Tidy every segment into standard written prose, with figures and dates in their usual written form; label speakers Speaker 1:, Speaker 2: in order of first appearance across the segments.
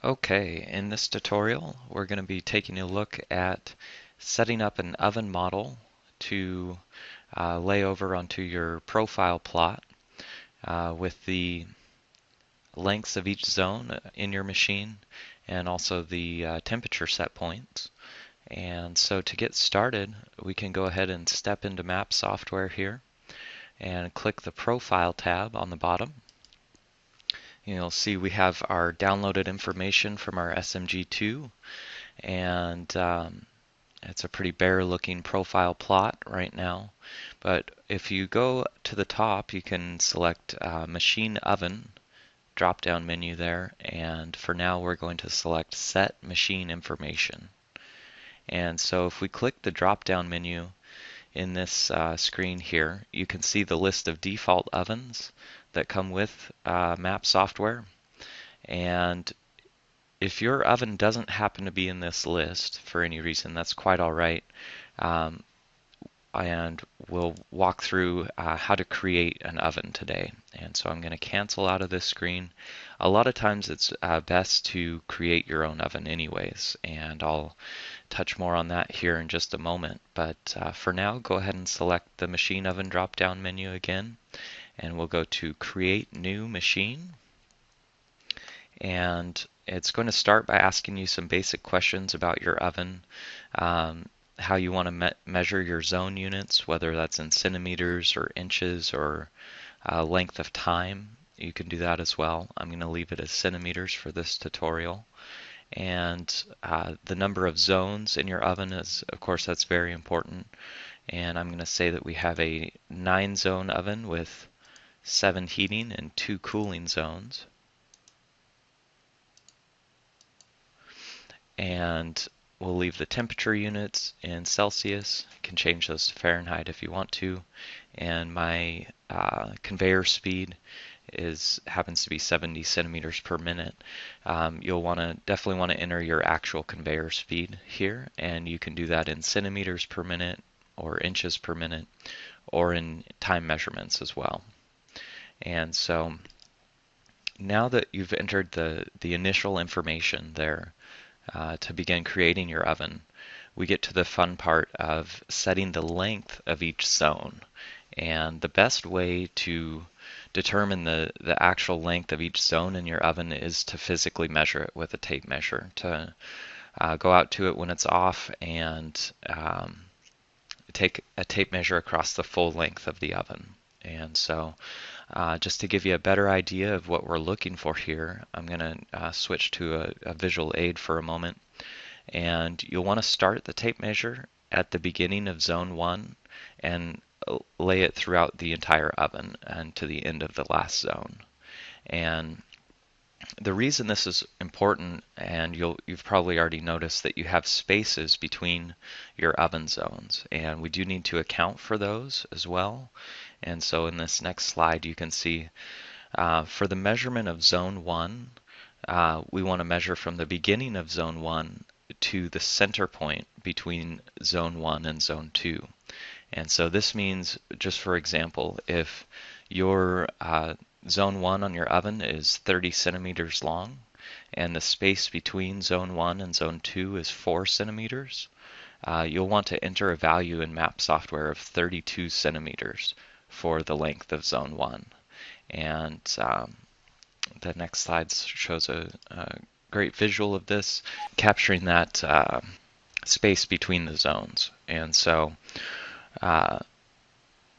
Speaker 1: Okay, in this tutorial we're going to be taking a look at setting up an oven model to lay over onto your profile plot with the lengths of each zone in your machine and also the temperature set points. And so to get started, we can go ahead and step into Map software here and click the Profile tab on the bottom. You'll see we have our downloaded information from our SMG2, and it's a pretty bare looking profile plot right now. But if you go to the top, you can select Machine Oven drop down menu there, and for now we're going to select Set Machine Information. And so if we click the drop down menu in this screen here, you can see the list of default ovens that come with Map software. And if your oven doesn't happen to be in this list for any reason, that's quite all right. And we'll walk through how to create an oven today. And so I'm going to cancel out of this screen. A lot of times it's best to create your own oven anyways, and I'll touch more on that here in just a moment. But for now, go ahead and select the Machine Oven drop-down menu again, and we'll go to Create New Machine. And it's going to start by asking you some basic questions about your oven, how you want to measure your zone units, whether that's in centimeters or inches or length of time. You can do that as well. I'm going to leave it as centimeters for this tutorial. And the number of zones in your oven is, of course, that's very important. And I'm going to say that we have a 9-zone oven with 7 heating and 2 cooling zones. And we'll leave the temperature units in Celsius. You can change those to Fahrenheit if you want to. And my conveyor speed happens to be 70 centimeters per minute. You'll definitely want to enter your actual conveyor speed here, and you can do that in centimeters per minute or inches per minute or in time measurements as well. And so now that you've entered the initial information there, to begin creating your oven, we get to the fun part of setting the length of each zone. And the best way to determine the actual length of each zone in your oven is to physically measure it with a tape measure, to go out to it when it's off and take a tape measure across the full length of the oven. And so just to give you a better idea of what we're looking for here, I'm going to switch to a visual aid for a moment. And you'll want to start the tape measure at the beginning of zone 1 and lay it throughout the entire oven and to the end of the last zone. And the reason this is important, and you've probably already noticed that you have spaces between your oven zones, and we do need to account for those as well. And so in this next slide, you can see for the measurement of zone 1, we want to measure from the beginning of zone 1 to the center point between zone 1 and zone 2. And so this means, just for example, if your zone 1 on your oven is 30 centimeters long and the space between zone 1 and zone 2 is 4 centimeters, you'll want to enter a value in Map software of 32 centimeters for the length of zone 1. And the next slide shows a great visual of this, capturing that space between the zones. And so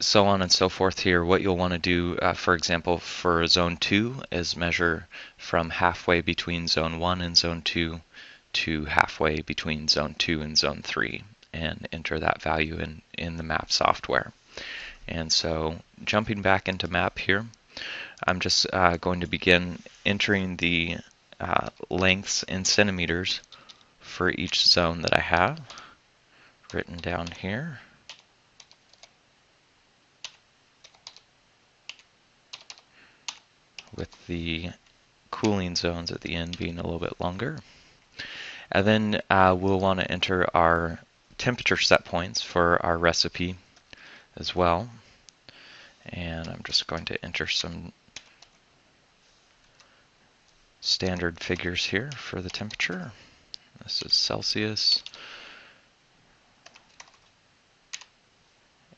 Speaker 1: so on and so forth here. What you'll want to do, for example, for zone 2 is measure from halfway between zone 1 and zone 2 to halfway between zone 2 and zone 3, and enter that value in the Map software. And so jumping back into Map here, I'm just going to begin entering the lengths in centimeters for each zone that I have written down here. With the cooling zones at the end being a little bit longer. And then we'll want to enter our temperature set points for our recipe as well. And I'm just going to enter some standard figures here for the temperature. This is Celsius.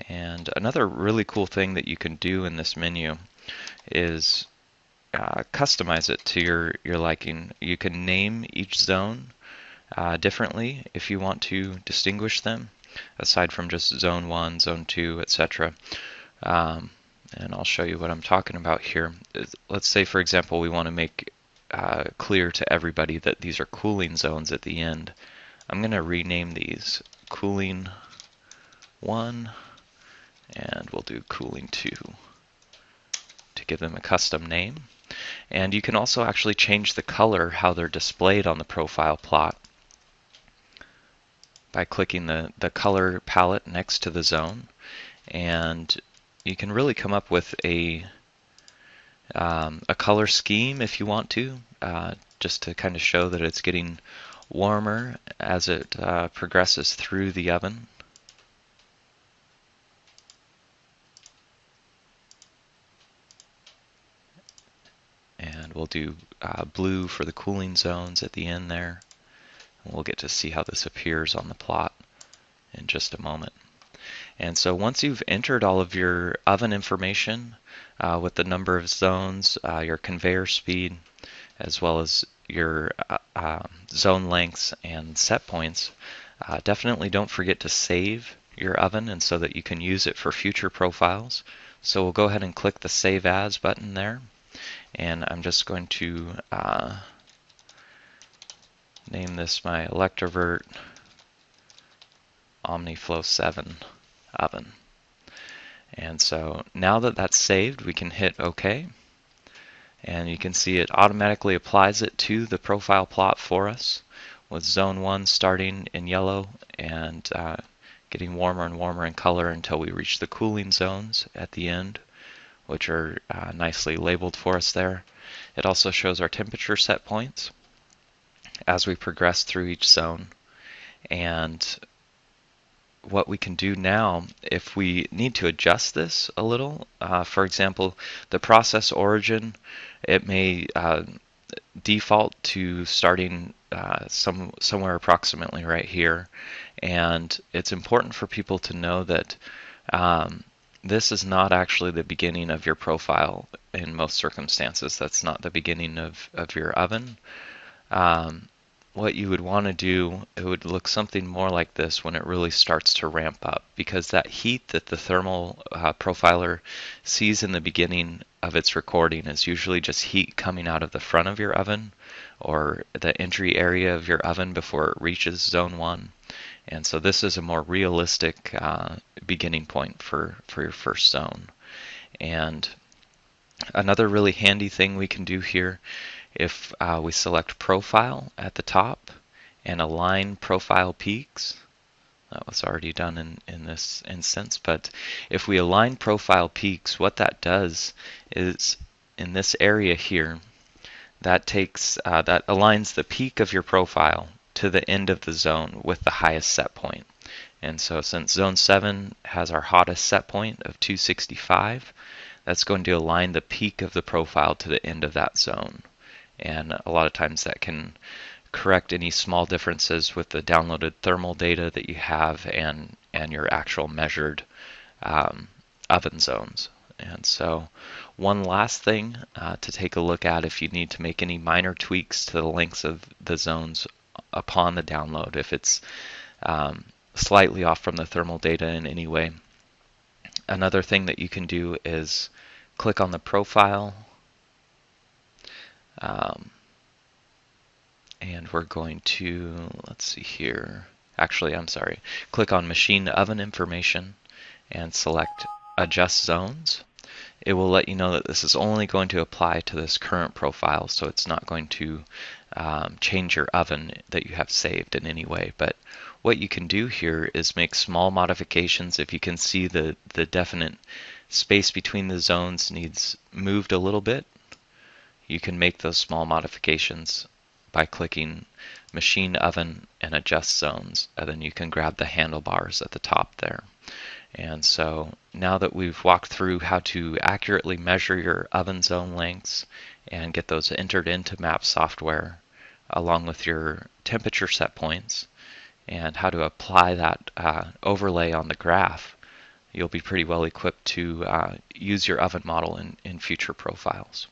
Speaker 1: And another really cool thing that you can do in this menu is customize it to your liking. You can name each zone differently if you want to distinguish them, aside from just zone 1, zone 2, etc. And I'll show you what I'm talking about here. Let's say, for example, we want to make clear to everybody that these are cooling zones at the end. I'm going to rename these cooling 1, and we'll do cooling 2 to give them a custom name. And you can also actually change the color, how they're displayed on the profile plot, by clicking the color palette next to the zone. And you can really come up with a color scheme if you want to, just to kind of show that it's getting warmer as it progresses through the oven. And we'll do blue for the cooling zones at the end there. And we'll get to see how this appears on the plot in just a moment. And so once you've entered all of your oven information with the number of zones, your conveyor speed, as well as your zone lengths and set points, definitely don't forget to save your oven and so that you can use it for future profiles. So we'll go ahead and click the Save As button there. And I'm just going to name this my Electrovert OmniFlow 7 oven. And so now that that's saved, we can hit OK. And you can see it automatically applies it to the profile plot for us, with zone 1 starting in yellow and getting warmer and warmer in color until we reach the cooling zones at the end, which are nicely labeled for us there. It also shows our temperature set points as we progress through each zone. And what we can do now, if we need to adjust this a little, for example, the process origin, it may default to starting somewhere approximately right here. And it's important for people to know that this is not actually the beginning of your profile in most circumstances. That's not the beginning of your oven. What you would want to do, it would look something more like this when it really starts to ramp up, because that heat that the thermal profiler sees in the beginning of its recording is usually just heat coming out of the front of your oven or the entry area of your oven before it reaches zone 1. And so this is a more realistic beginning point for your first zone. And another really handy thing we can do here, if we select Profile at the top and align profile peaks, that was already done in this instance, but if we align profile peaks, what that does is in this area here, that takes that aligns the peak of your profile to the end of the zone with the highest set point. And so since zone 7 has our hottest set point of 265, that's going to align the peak of the profile to the end of that zone. And a lot of times that can correct any small differences with the downloaded thermal data that you have and your actual measured oven zones. And so one last thing to take a look at if you need to make any minor tweaks to the lengths of the zones upon the download, if it's slightly off from the thermal data in any way. Another thing that you can do is click on the profile, and we're going to, let's see here, actually I'm sorry, click on Machine Oven Information and select Adjust Zones. It will let you know that this is only going to apply to this current profile, so it's not going to change your oven that you have saved in any way. But what you can do here is make small modifications. If you can see the definite space between the zones needs moved a little bit, you can make those small modifications by clicking Machine Oven and Adjust Zones, and then you can grab the handlebars at the top there. And so now that we've walked through how to accurately measure your oven zone lengths and get those entered into map software along with your temperature set points and how to apply that overlay on the graph, you'll be pretty well equipped to use your oven model in future profiles.